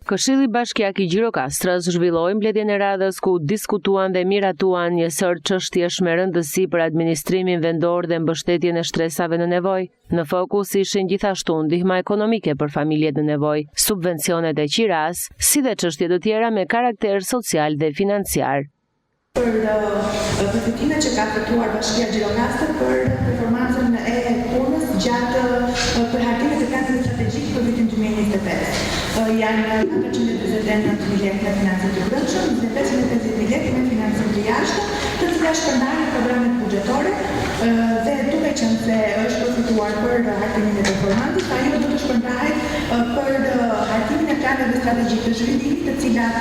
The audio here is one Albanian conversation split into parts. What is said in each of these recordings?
Këshilli Bashkiak i Gjirokastrës zhvilloi mbledhjen e radhës ku diskutuan dhe miratuan një sër çështjesh me rëndësi për administrimin vendor dhe mbështetjen e shtresave në nevojë. Në fokus ishin gjithashtu ndihma ekonomike për familjet në nevojë, subvencionet e qiras, si dhe çështje të tjera me karakter social dhe financiar. Për përfitimet që ka effektuar Bashkia Gjirokastër për performancën e punës gjatë përhatimet e planit strategjik për vitin 2025. Janë 429 miliard me financim të brendshëm, 550 miliard me financim të jashtëm, të cilat shpërndahen në programet buxhetore dhe duke qenë se është përfituar për hartimin e performancës, ajo do të shpërndahet për hartimin e planeve strategjik të zhvillimit, të cilat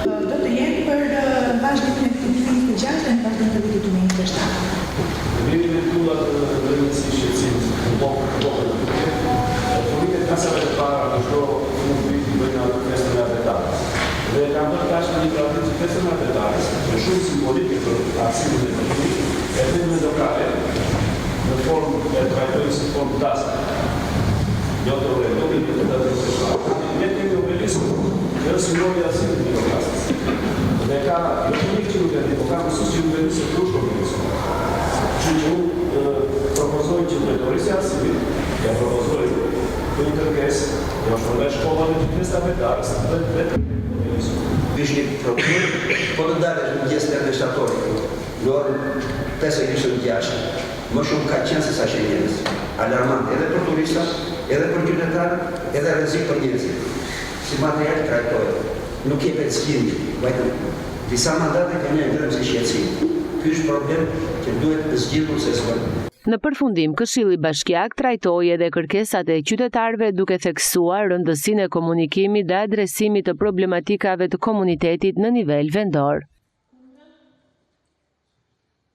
do të jenë për vazhdimin e vitit 2026 dhe në vazhdim të vitit 2027. Vemi me tullat rëndësi shqetësimit në blokën Fëmijët kasave të para në shdo mund të bëjnë atë festën e apetarës. Dhe kam bërë tashmë një traditë festën e apetarës, në shumë simbolike për arsimin e fëmijë, e vetëm lokale, në formë e trajtojnë si formë taske. Jo të rrejtojnë të të të të ne kemi obeliskë, dhe është simboli arsimit në Gjirokastër. Dhe ka një që nuk e të ka mësus që nuk e nëse të ushtë obeliskë. Që unë propozoj që drejtorisë arsimit, ja propozoj për një kërkesë, jo shpërndaj shkollat e gjithës apetarës dhe vetëm Ishtë një problem, po të dalë është në gjesë të shtatori, në orën 5:26, më shumë ka qenë se sa që njerëz. Alarmant edhe për turistat, edhe për qytetarët, edhe rrezik për njerëzit. Si material trajtohet, nuk je për zgjidhje, vajtëm disa mandate ka një ndërëm si shqetësim. Ky është problem që duhet zgjidhur se s'ka. Në përfundim, Këshilli Bashkiak trajtoi edhe kërkesat e qytetarëve duke theksuar rëndësinë e komunikimit dhe adresimit të problematikave të komunitetit në nivel vendor.